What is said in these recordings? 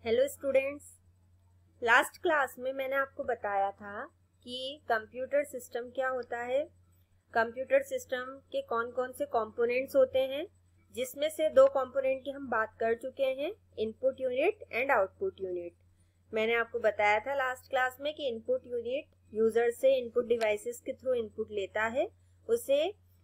Hello students, last class में मैंने आपको बताया था कि कंप्यूटर सिस्टम क्या होता है। कंप्यूटर सिस्टम के कौन कौन से कंपोनेंट्स होते हैं, जिसमें से दो कंपोनेंट की हम बात कर चुके हैं, input unit and output unit. मैंने आपको बताया था लास्ट क्लास में कि इनपुट यूनिट यूजर से इनपुट डिवाइसेस के थ्रू इनपुट लेता है, उसे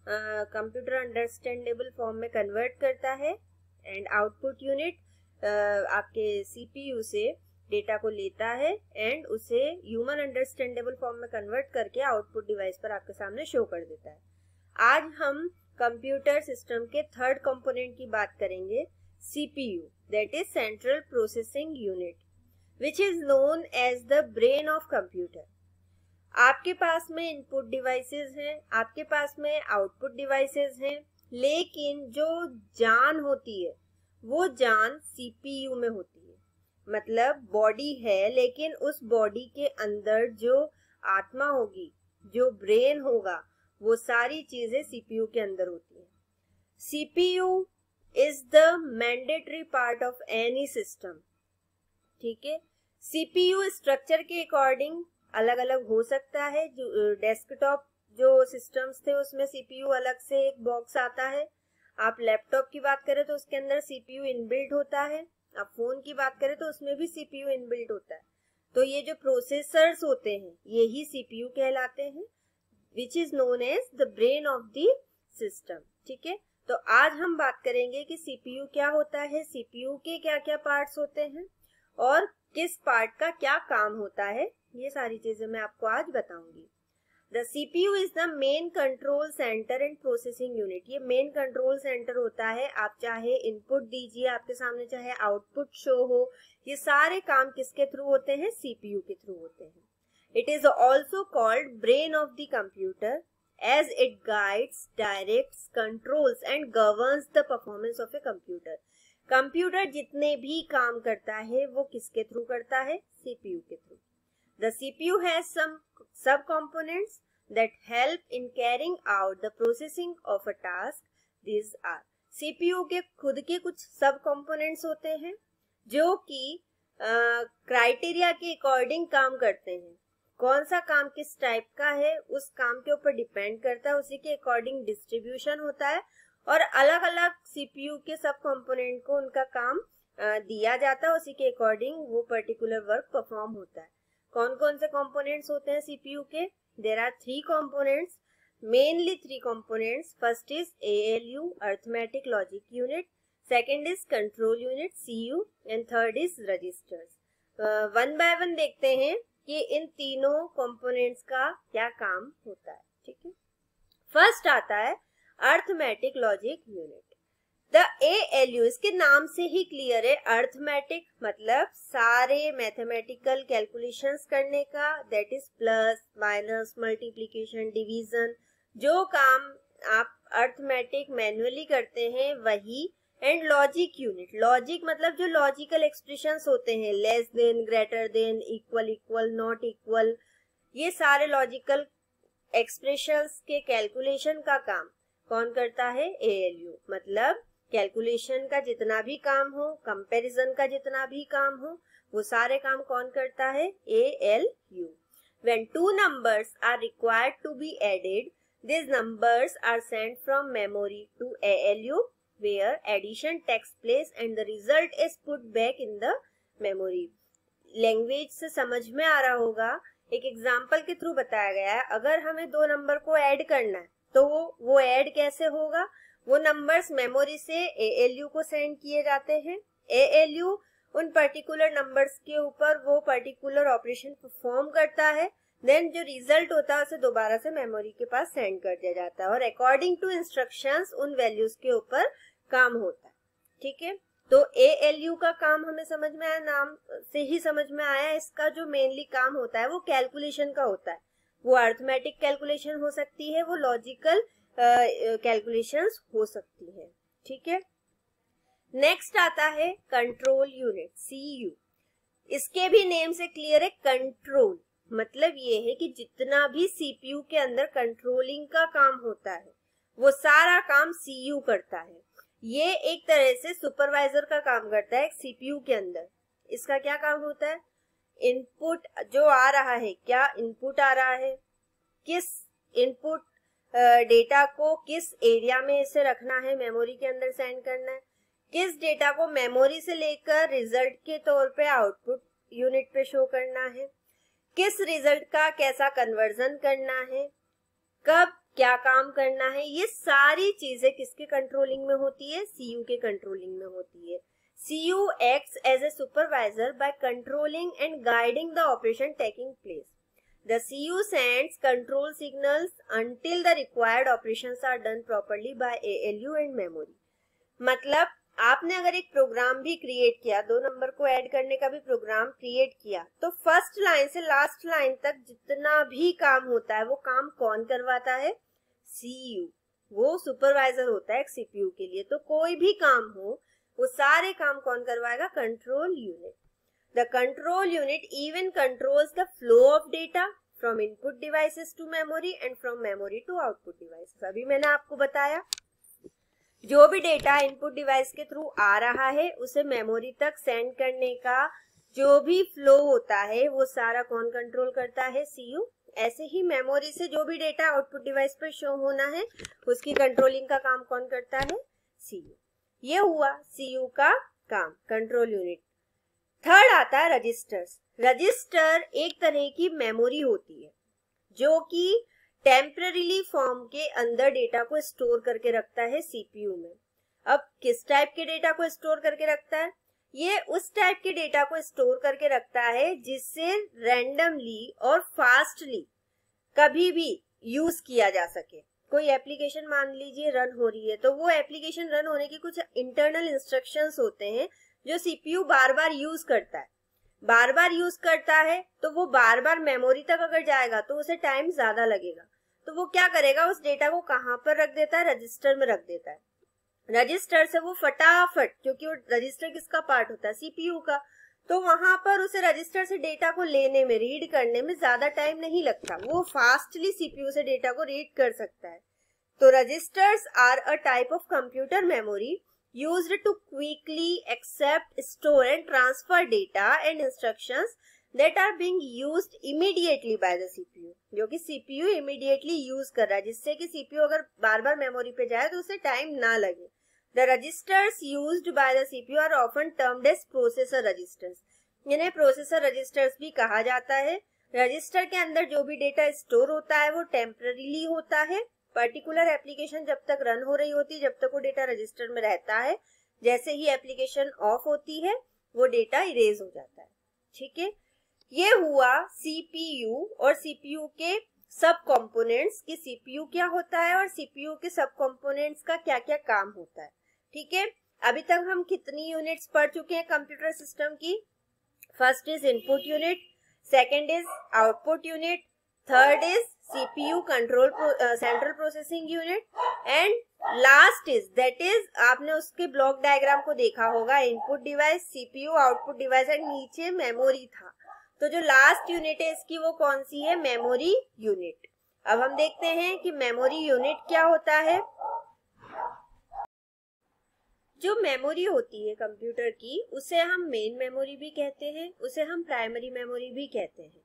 कंप्यूटर अंडरस्टैंडेबल फॉर्म में कन्वर्ट करता है, एंड आउटपुट यूनिट आपके सीपीयू से डेटा को लेता है एंड उसे ह्यूमन अंडरस्टैंडेबल फॉर्म में कन्वर्ट करके आउटपुट डिवाइस पर आपके सामने शो कर देता है। आज हम कंप्यूटर सिस्टम के थर्ड कंपोनेंट की बात करेंगे, CPU, that is central processing unit, which is known as the brain of computer. आपके पास में इनपुट डिवाइसेस हैं, आपके पास में आउटपुट डिवाइसेस हैं, लेकिन जो जान होती है वो जान सीपीयू में होती है। मतलब बॉडी है, लेकिन उस बॉडी के अंदर जो आत्मा होगी, जो ब्रेन होगा, वो सारी चीजें सीपीयू के अंदर होती है। CPU is the mandatory part of any system. ठीक है, सीपीयू स्ट्रक्चर के अकॉर्डिंग अलग अलग हो सकता है। जो डेस्कटॉप जो सिस्टम्स थे उसमें सीपीयू अलग से एक बॉक्स आता है। आप लैपटॉप की बात करें तो उसके अंदर सीपीयू इनबिल्ट होता है। आप फोन की बात करें तो उसमें भी सीपीयू इनबिल्ट होता है। तो ये जो प्रोसेसर्स होते हैं यही सीपीयू कहलाते हैं, which is known as the brain of the system. ठीक है, तो आज हम बात करेंगे कि सीपीयू क्या होता है, सीपीयू के क्या क्या पार्ट्स होते हैं और किस पार्ट का क्या काम होता है। ये सारी चीजें मैं आपको आज बताऊंगी। The CPU is the main control center and processing unit। ये मेन कंट्रोल सेंटर होता है। आप चाहे इनपुट दीजिए आपके सामने, चाहे आउटपुट शो हो, ये सारे काम किसके थ्रू होते हैं? सीपीयू के थ्रू होते हैं। It is also called brain of the computer as it guides, directs, controls and governs the performance of a computer। Computer जितने भी काम करता है वो किसके थ्रू करता है? सीपीयू के through. The CPU has some sub-components that help in carrying out the processing of a task. These are CPU के खुद के कुछ सब-components होते हैं जो कि क्राइटेरिया के अकॉर्डिंग काम करते हैं। कौन सा काम किस टाइप का है उस काम के ऊपर डिपेंड करता है, उसी के अकॉर्डिंग डिस्ट्रीब्यूशन होता है और अलग अलग सीपीयू के सब-component को उनका काम दिया जाता है, उसी के अकॉर्डिंग वो पर्टिकुलर वर्क परफॉर्म होता है। कौन कौन से कंपोनेंट्स होते हैं सीपीयू के? There are three components, mainly three components. First is ALU, arithmetic logic unit, second is control unit CU and third is registers. One by one देखते हैं कि इन तीनों कंपोनेंट्स का क्या काम होता है। ठीक है, फर्स्ट आता है arithmetic logic unit. The ALU, इसके नाम से ही क्लियर है, अरिथमेटिक मतलब सारे मैथमेटिकल कैलकुलेशंस करने का, that is plus minus multiplication division, जो काम आप अरिथमेटिक मैन्युअली करते हैं वही। एंड लॉजिक यूनिट, लॉजिक मतलब जो लॉजिकल एक्सप्रेशंस होते हैं, less than, greater than, equal equal, not equal, ये सारे लॉजिकल एक्सप्रेशंस के कैलकुलेशन का काम कौन करता है? ALU। मतलब कैलकुलेशन का जितना भी काम हो, कंपैरिजन का जितना भी काम हो, वो सारे काम कौन करता है? ALU। When two numbers are required to be added, these numbers are sent from memory to ALU, where addition takes place and the result is put back in the memory। Language से समझ में आ रहा होगा, एक example के through बताया गया है। अगर हमें दो नंबर को ऐड करना है तो वो ऐड कैसे होगा? वो नंबर्स मेमोरी से ALU को सेंड किए जाते हैं। ALU उन पर्टिकुलर नंबर्स के ऊपर वो पर्टिकुलर ऑपरेशन परफॉर्म करता है, देन जो रिजल्ट होता है उसे दोबारा से मेमोरी के पास सेंड कर दिया जाता है और अकॉर्डिंग टू इंस्ट्रक्शंस उन वैल्यूज के ऊपर काम होता है। ठीक है, तो ALU का काम हमें समझ में आया, नाम से ही समझ में आया। इसका जो मेनली काम होता है वो कैलकुलेशन का होता है। वो अरिथमेटिक कैलकुलेशन हो सकती है, वो लॉजिकल कैलकुलेशंस हो सकती है। ठीक है, नेक्स्ट आता है कंट्रोल यूनिट CU। इसके भी नेम से क्लियर है, कंट्रोल मतलब ये है कि जितना भी सीपीयू के अंदर कंट्रोलिंग का काम होता है वो सारा काम CU करता है। ये एक तरह से सुपरवाइजर का काम करता है सीपीयू के अंदर। इसका क्या काम होता है, इनपुट जो आ रहा है, क्या इनपुट आ रहा है, किस इनपुट डेटा को किस एरिया में इसे रखना है, मेमोरी के अंदर सेंड करना है, किस डेटा को मेमोरी से लेकर रिजल्ट के तौर पे आउटपुट यूनिट पे शो करना है, किस रिजल्ट का कैसा कन्वर्जन करना है, कब क्या काम करना है, ये सारी चीजें किसके कंट्रोलिंग में होती है, सीयू के कंट्रोलिंग में होती है। CU acts as a supervisor by controlling and guiding the operation taking place. The CU sends control signals until the required operations are done properly by ALU and memory। मतलब आपने अगर एक programme भी create किया, 2 number को add करने का भी प्रोग्राम क्रिएट किया, तो फर्स्ट लाइन से लास्ट लाइन तक जितना भी काम होता है वो काम कौन करवाता है, सीयू। वो सुपरवाइजर होता है एक सीपीयू के लिए। तो कोई भी काम हो वो सारे काम कौन करवाएगा, control unit. The control unit even controls the flow of data from input devices to memory and from memory to output devices। अभी मैंने आपको बताया जो भी डेटा इनपुट डिवाइस के थ्रू आ रहा है उसे मेमोरी तक सेंड करने का जो भी फ्लो होता है वो सारा कौन कंट्रोल करता है, सीयू। ऐसे ही मेमोरी से जो भी डेटा आउटपुट डिवाइस पर शो होना है उसकी कंट्रोलिंग का काम कौन करता है, सीयू। ये हुआ सीयू का काम, कंट्रोल यूनिट। थर्ड आता है रजिस्टर्स। रजिस्टर एक तरह की मेमोरी होती है जो कि टेम्पररीली फॉर्म के अंदर डेटा को स्टोर करके रखता है सीपीयू में। अब किस टाइप के डेटा को स्टोर करके रखता है, ये उस टाइप के डेटा को स्टोर करके रखता है जिससे रैंडमली और फास्टली कभी भी यूज किया जा सके। कोई एप्लीकेशन मान लीजिए रन हो रही है, तो वो एप्लीकेशन रन होने की कुछ इंटरनल इंस्ट्रक्शंस होते हैं जो सीपीयू बार बार यूज करता है। बार बार यूज करता है तो वो बार बार मेमोरी तक अगर जाएगा तो उसे टाइम ज्यादा लगेगा। तो वो क्या करेगा, उस डेटा को कहां पर रख देता है, रजिस्टर में रख देता है। रजिस्टर से वो फटाफट, क्योंकि वो रजिस्टर किसका पार्ट होता है, सीपीयू का, तो वहां पर उसे रजिस्टर से डेटा को लेने में, रीड करने में ज्यादा टाइम नहीं लगता। वो फास्टली सीपीयू से डेटा को रीड कर सकता है। तो registers are a type of computer memory used to quickly accept, store and transfer data and instructions that are being used immediately by the CPU। जो कि CPU immediately use कर रहा है, जिससे कि CPU अगर बार बार मेमोरी पे जाए तो उसे टाइम ना लगे। The registers used by the CPU are often termed as processor registers। इन्हें प्रोसेसर रजिस्टर्स भी कहा जाता है। रजिस्टर के अंदर जो भी डेटा स्टोर होता है वो टेम्पररीली होता है। पर्टिकुलर एप्लीकेशन जब तक रन हो रही होती है, जब तक वो डेटा रजिस्टर में रहता है, जैसे ही एप्लीकेशन ऑफ होती है वो डेटा इरेज हो जाता है। ठीक है, ये हुआ सीपीयू और सीपीयू के सब कंपोनेंट्स कि सीपीयू क्या होता है और सीपीयू के सब कंपोनेंट्स का क्या क्या काम होता है। ठीक है, अभी तक हम कितनी यूनिट्स पढ़ चुके हैं कंप्यूटर सिस्टम की। First is input unit, second is output unit, third is CPU control central processing unit and last is that is, आपने उसके ब्लॉक डायग्राम को देखा होगा, input device, CPU, output device and नीचे मेमोरी था। तो जो लास्ट यूनिट है इसकी वो कौन सी है, मेमोरी यूनिट। अब हम देखते हैं कि मेमोरी यूनिट क्या होता है। जो मेमोरी होती है कंप्यूटर की उसे हम मेन मेमोरी भी कहते हैं, उसे हम प्राइमरी मेमोरी भी कहते हैं।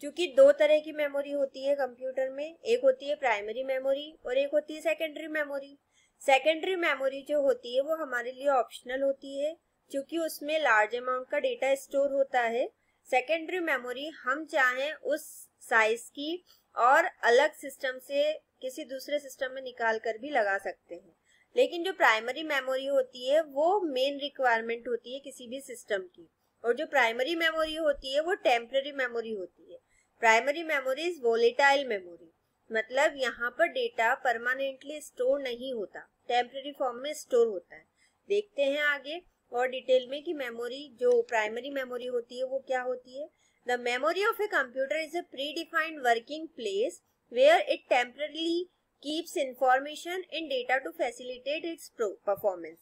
क्योंकि 2 तरह की मेमोरी होती है कंप्यूटर में, एक होती है प्राइमरी मेमोरी और एक होती है सेकेंडरी मेमोरी। सेकेंडरी मेमोरी जो होती है वो हमारे लिए ऑप्शनल होती है क्योंकि उसमें लार्ज अमाउंट का डेटा स्टोर होता है। सेकेंडरी मेमोरी हम चाहें उस साइज की और अलग सिस्टम से किसी दूसरे सिस्टम में निकाल कर भी लगा सकते हैं। लेकिन जो प्राइमरी मेमोरी होती है वो मेन रिक्वायरमेंट होती है किसी भी सिस्टम की, और जो प्राइमरी मेमोरी होती है वो टेम्पररी मेमोरी होती है। Primary memory is volatile memory, मतलब यहाँ पर डेटा परमानेंटली स्टोर नहीं होता, टेम्पररी फॉर्म में स्टोर होता है। देखते हैं आगे और डिटेल में कि मेमोरी जो प्राइमरी मेमोरी होती है वो क्या होती है। The memory of a computer is a predefined working place where it temporarily keeps information and data to facilitate its performance.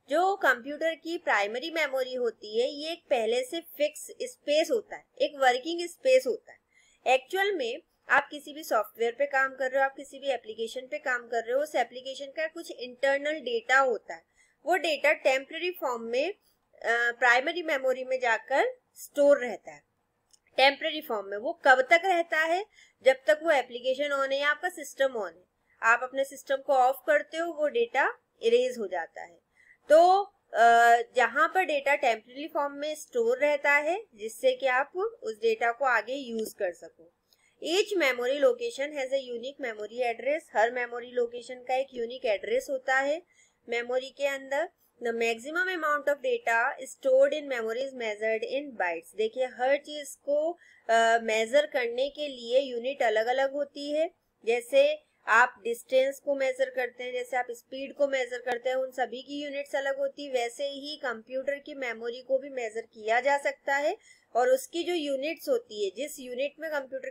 जो कंप्यूटर की प्राइमरी मेमोरी होती है ये एक पहले से फिक्स स्पेस होता है, एक वर्किंग स्पेस होता है। एक्चुअल में आप किसी भी सॉफ्टवेयर पे काम कर रहे हो, आप किसी भी एप्लीकेशन पे काम कर रहे हो, उस एप्लीकेशन का कुछ इंटरनल डेटा होता है। वो डेटा टेम्पररी फॉर्म में प्राइमरी मेमोरी में जाकर स्टोर रहता है टेम्पररी फॉर्म में। वो कब तक रहता है? जब तक वो एप्लीकेशन ऑन है या आपका सिस्टम ऑन है। आप अपने सिस्टम को ऑफ करते हो, वो डेटा इरेज हो जाता है। तो जहां पर डेटा टेम्पररी फॉर्म में स्टोर रहता है, जिससे कि आप उस डेटा को आगे यूज कर सको। Each memory location has a unique memory address. Her memory location का एक यूनिक एड्रेस होता है मेमोरी के अंदर। The maximum amount of data stored in memory is measured in bytes। देखिए, हर चीज को मेजर करने के लिए यूनिट अलग अलग होती है। जैसे आप डिस्टेंस को मेजर करते हैं, जैसे आप स्पीड को मेजर करते हैं, उन सभी की यूनिट्स अलग होती है। वैसे ही कंप्यूटर की मेमोरी को भी मेजर किया जा सकता है, और उसकी जो यूनिट्स होती है, जिस यूनिट में कंप्यूटर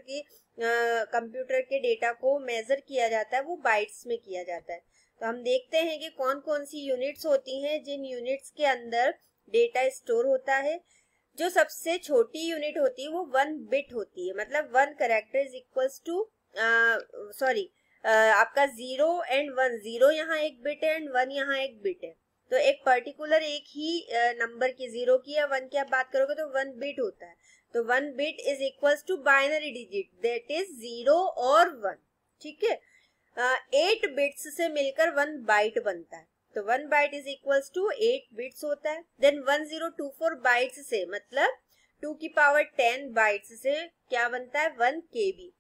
के डेटा को मेजर किया जाता है, वो बाइट्स में किया जाता है। तो हम देखते हैं कि कौन कौन सी यूनिट्स होती हैं जिन यूनिट्स के अंदर डेटा स्टोर होता है। जो सबसे छोटी यूनिट होती है वो 1 बिट होती है, मतलब 1 कैरेक्टर इज इक्वल्स टू आपका 0 एंड 1। 0 यहाँ एक बिट है एंड 1 यहाँ एक बिट है। तो एक पर्टिकुलर एक ही नंबर की, 0 की या 1 की आप बात करोगे तो 1 बिट होता है। तो 1 bit is equals to binary digit, that is 0 और 1। ठीक है, 8 बिट्स से मिलकर 1 बाइट बनता है। तो 1 byte is equals to 8 bits होता है। देन 1024 बाइट्स से, मतलब 2 की पावर 10 बाइट्स से क्या बनता है? 1 KB,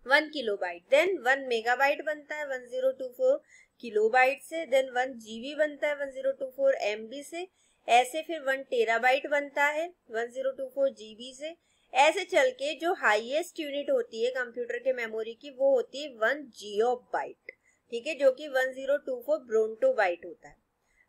1 किलोबाइट। देन 1 मेगाबाइट बनता है 1024 किलोबाइट से। देन 1 GB बनता है 1024 MB से। ऐसे फिर 1 टेराबाइट बनता है 1024 GB से। ऐसे चल के जो हाईएस्ट यूनिट होती है कंप्यूटर के मेमोरी की, वो होती है 1 जियोबाइट। ठीक है, जो कि 1024 ब्रोंटोबाइट होता है।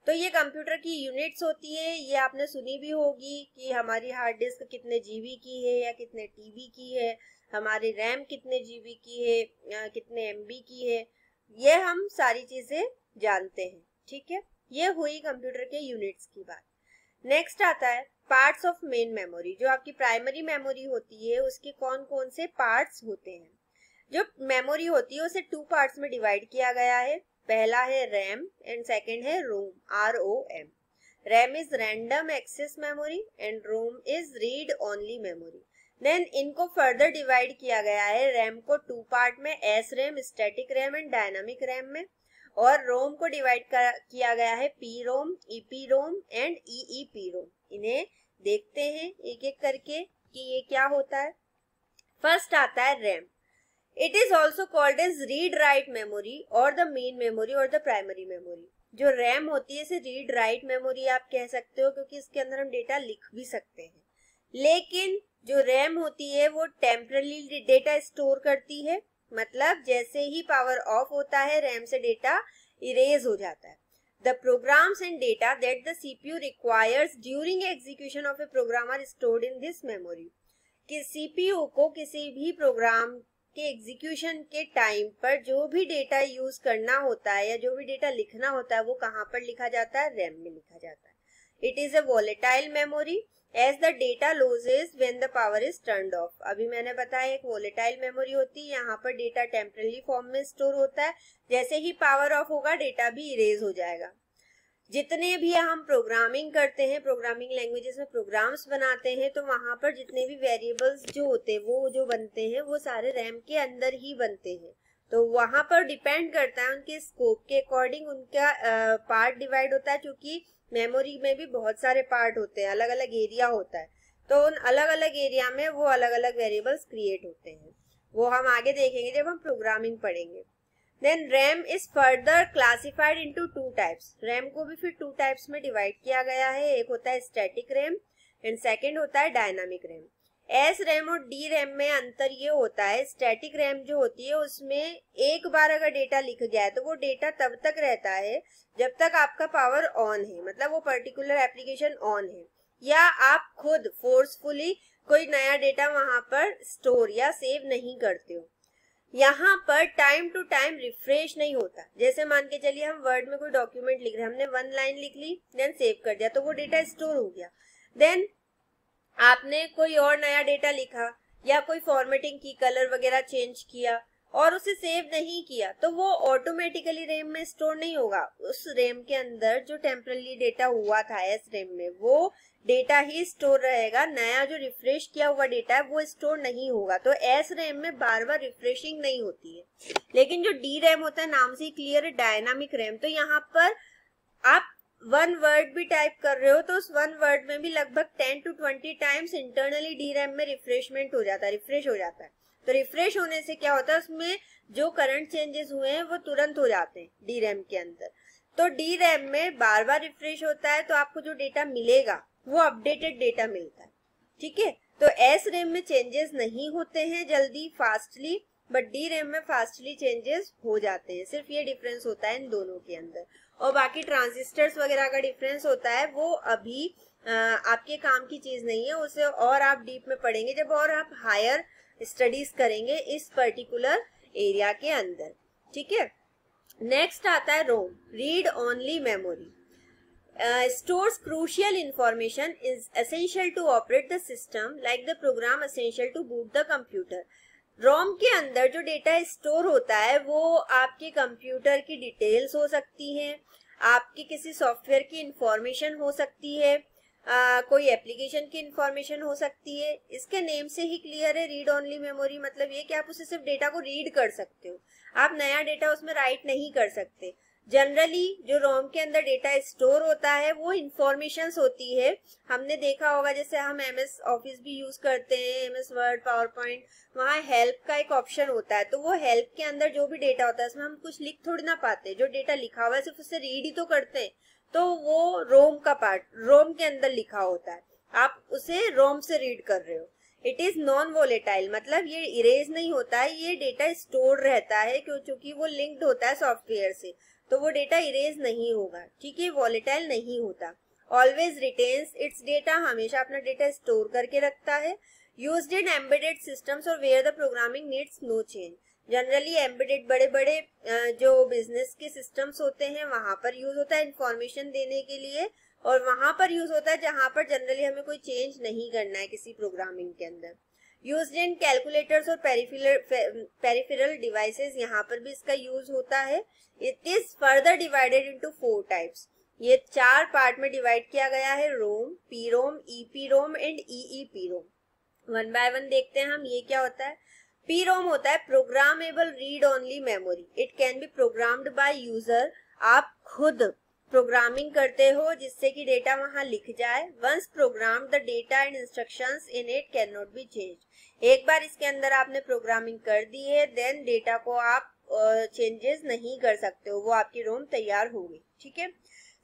तो ये कंप्यूटर की यूनिट्स होती है। ये आपने सुनी भी होगी कि हमारी हार्ड डिस्क कितने GB की है या कितने TB की है, हमारी रैम कितने GB की है या कितने MB की है। ये हम सारी चीजें जानते हैं। ठीक है, ये हुई कंप्यूटर के यूनिट्स की बात। नेक्स्ट आता है पार्ट्स ऑफ मेन मेमोरी। जो आपकी प्राइमरी मेमोरी होती है, उसके कौन कौन से पार्ट्स होते हैं? जो मेमोरी होती है उसे 2 पार्ट्स में डिवाइड किया गया है। पहला है रैम एंड सेकंड है ROM, ROM। RAM is random access memory and ROM is read only memory. Then इनको फर्दर डिवाइड किया गया है, रैम को 2 पार्ट में, SRAM, static RAM and dynamic RAM में। और रोम को डिवाइड किया गया है PROM, EPROM एंड EEPROM। इन्हें देखते हैं एक एक करके कि ये क्या होता है। फर्स्ट आता है RAM. It is also called as read write memory और द मेन मेमोरी और द प्राइमरी मेमोरी। जो रैम होती है इसे रीड राइट मेमोरी आप कह सकते हो, क्योंकि इसके अंदर हम डेटा लिख भी सकते हैं। लेकिन जो रैम होती है वो टेम्पररी डेटा स्टोर करती है, मतलब जैसे ही पावर ऑफ होता है रैम से डेटा इरेज हो जाता है। The programs and data that the CPU requires during execution of a program are stored in this memory। कि CPU को किसी भी प्रोग्राम के एग्जीक्यूशन के टाइम पर जो भी डेटा यूज करना होता है या जो भी डेटा लिखना होता है, वो कहाँ पर लिखा जाता है? रैम में लिखा जाता है। It is a volatile memory as the data loses when the power is turned off. अभी मैंने बताया एक वोलेटाइल मेमोरी होती है, यहाँ पर डेटा टेम्पररी फॉर्म में स्टोर होता है। जैसे ही पावर ऑफ होगा डेटा भी इरेज हो जाएगा। जितने भी हम प्रोग्रामिंग करते हैं, प्रोग्रामिंग लैंग्वेजेस में प्रोग्राम्स बनाते हैं, तो वहां पर जितने भी वेरिएबल्स जो होते हैं वो जो बनते हैं वो सारे रैम के अंदर ही बनते हैं। तो वहां पर डिपेंड करता है उनके स्कोप के अकॉर्डिंग उनका पार्ट डिवाइड होता है, क्योंकि मेमोरी में भी बहुत सारे पार्ट होते हैं, अलग अलग एरिया होता है। तो उन अलग अलग एरिया में वो अलग अलग वेरिएबल्स क्रिएट होते हैं। वो हम आगे देखेंगे जब हम प्रोग्रामिंग पढ़ेंगे। Then RAM is further classified into 2 types। RAM को भी फिर 2 types में डिवाइड किया गया है। एक होता है स्टैटिक रैम एंड सेकंड होता है डायनामिक रैम। SRAM और DRAM में अंतर ये होता है, स्टैटिक रैम जो होती है उसमें एक बार अगर डेटा लिख गया है तो वो डेटा तब तक रहता है जब तक आपका पावर ऑन है, मतलब वो पर्टिकुलर एप्लीकेशन ऑन है, या आप खुद फोर्सफुली कोई नया डेटा वहां पर स्टोर या सेव नहीं करते हो। यहाँ पर टाइम टू टाइम रिफ्रेश नहीं होता। जैसे मान के चलिए हम वर्ड में कोई डॉक्यूमेंट लिख रहे हैं, हमने 1 लाइन लिख ली, देन सेव कर दिया, तो वो डेटा स्टोर हो गया। देन आपने कोई और नया डेटा लिखा या कोई फॉर्मेटिंग की, कलर वगैरह चेंज किया और उसे सेव नहीं किया तो वो ऑटोमेटिकली रैम में स्टोर नहीं होगा। उस रैम के अंदर जो टेम्पररी डेटा हुआ था एस रैम में, वो डेटा ही स्टोर रहेगा, नया जो रिफ्रेश किया हुआ डेटा है वो स्टोर नहीं होगा। तो एस रैम में बार बार रिफ्रेशिंग नहीं होती है। लेकिन जो डी रैम होता है, नाम से क्लियर है, डायनामिक रैम, तो यहाँ पर आप वन वर्ड भी टाइप कर रहे हो तो उस वन वर्ड में भी लगभग 10 to 20 times internally D RAM में रिफ्रेशमेंट हो जाता है, रिफ्रेश हो जाता है। तो रिफ्रेश होने से क्या होता है, उसमें जो करंट चेंजेस हुए हैं वो तुरंत हो जाते हैं डी रैम के अंदर। तो डी रैम में बार बार रिफ्रेश होता है तो आपको जो डेटा मिलेगा वो अपडेटेड डेटा मिलता है, ठीक है। तो एस रैम में चेंजेस नहीं होते हैं जल्दी फास्टली, बट डी रैम में फास्टली चेंजेस हो जाते हैं। सिर्फ ये डिफरेंस होता है इन दोनों के अंदर। और बाकी ट्रांजिस्टर्स वगैरह का डिफरेंस होता है, वो अभी आपके काम की चीज नहीं है, उसे और आप डीप में पढ़ेंगे जब और आप हायर स्टडीज करेंगे इस पर्टिकुलर एरिया के अंदर, ठीक है। नेक्स्ट आता है ROM, read only memory. Stores crucial information, is essential to operate the system, like the program essential to boot the computer. रोम के अंदर जो डेटा स्टोर होता है वो आपके कंप्यूटर की डिटेल्स हो सकती हैं, आपके किसी सॉफ्टवेयर की इंफॉर्मेशन हो सकती है, कोई एप्लीकेशन की इंफॉर्मेशन हो सकती है। इसके नेम से ही क्लियर है, रीड ओनली मेमोरी मतलब ये कि आप उसे सिर्फ डेटा को रीड कर सकते हो, आप नया डेटा उसमें राइट नहीं कर सकते। जनरली जो रोम के अंदर डेटा स्टोर होता है वो इंफॉर्मेशंस होती है। हमने देखा होगा जैसे हम एमएस ऑफिस भी यूज करते हैं, एमएस वर्ड, पावर पॉइंट, वहाँ हेल्प का एक ऑप्शन होता है। तो वो हेल्प के अंदर जो भी डेटा होता है उसमें हम कुछ लिख थोड़ी ना पाते, जो डेटा लिखा हुआ है सिर्फ उससे रीड ही तो करते हैं। तो वो रोम का पार्ट रोम के अंदर लिखा होता है, आप उसे रोम से रीड कर रहे हो। इट इज नॉन वोलेटाइल, मतलब ये इरेज नहीं होता है, ये डेटा स्टोर रहता है क्योंकि वो लिंक्ड होता है सॉफ्टवेयर से, तो वो डेटा इरेज नहीं होगा, ठीक है, वॉलेटाइल नहीं होता। ऑलवेज रिटेन्स इट्स डेटा, हमेशा अपना डेटा स्टोर करके रखता है। यूज्ड इन एम्बेडेड सिस्टम्स और where the programming needs no change. Generally embedded बड़े बड़े जो बिजनेस के सिस्टम्स होते हैं वहां पर यूज होता है इंफॉर्मेशन देने के लिए, और वहां पर यूज होता है जहां पर जनरली हमें कोई चेंज नहीं करना है किसी प्रोग्रामिंग के अंदर। यूज्ड इन कैलकुलेटर्स और पेरिफेरल डिवाइसेस, यहाँ पर भी इसका यूज होता है। It is further divided into 4 types, ये 4 पार्ट में डिवाइड किया गया है, ROM, P ROM, EP ROM and EEP ROM. One by one देखते हैं हम ये क्या होता है। पी रोम होता है programmable read only memory, it can be programmed by user, आप खुद प्रोग्रामिंग करते हो जिससे कि डेटा वहां लिख जाए। Once program the data and instructions in it cannot be change, एक बार इसके अंदर आपने प्रोग्रामिंग कर दी है देन डेटा को आप चेंजेस नहीं कर सकते हो, वो आपकी रोम तैयार होगी, ठीक है।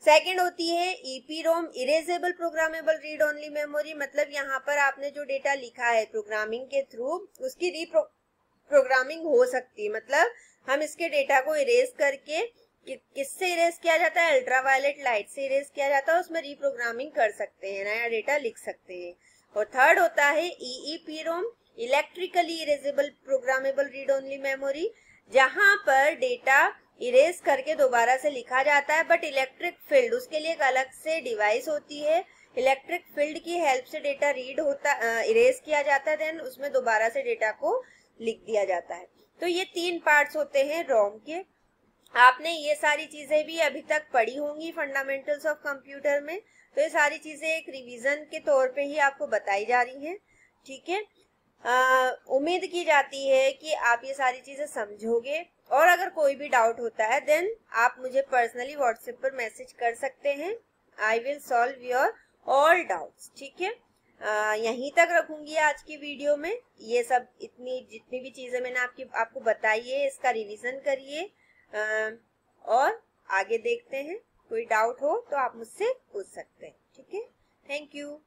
सेकंड होती है EP ROM, erasable programmable read only memory, मतलब यहाँ पर आपने जो डेटा लिखा है प्रोग्रामिंग के थ्रू उसकी रीप्रोग्रामिंग हो सकती है, मतलब हम इसके डेटा को इरेज करके किससे इरेज किया जाता है, अल्ट्रावायलेट लाइट से इरेज किया जाता है, उसमें रीप्रोग्रामिंग कर सकते हैं, नया डेटा लिख सकते हैं। और थर्ड होता है EEP ROM, electrically erasable programmable read only memory, जहां पर डेटा इरेज करके दोबारा से लिखा जाता है, बट इलेक्ट्रिक फील्ड, उसके लिए एक अलग से डिवाइस होती है, इलेक्ट्रिक फील्ड की हेल्प से डेटा रीड होता इरेज किया जाता है, देन उसमें दोबारा से डेटा को लिख दिया जाता है। तो ये 3 पार्ट्स होते हैं रोम के। आपने ये सारी चीजें भी अभी तक पढ़ी होंगी फंडामेंटल्स ऑफ कंप्यूटर में, तो ये सारी चीजें एक रिवीजन के तौर पे ही आपको बताई जा रही हैं, ठीक है। उम्मीद की जाती है कि आप ये सारी चीजें समझोगे, और अगर कोई भी डाउट होता है देन आप मुझे पर्सनली व्हाट्सएप पर मैसेज कर सकते हैं, I will solve your all doubts, ठीक है। यहीं तक रखूंगी आज की वीडियो में। ये सब जितनी भी चीजें मैंने आपको बताई है इसका रिवीजन करिए, और आगे देखते हैं। कोई डाउट हो तो आप मुझसे पूछ सकते हैं, ठीक है। Thank you.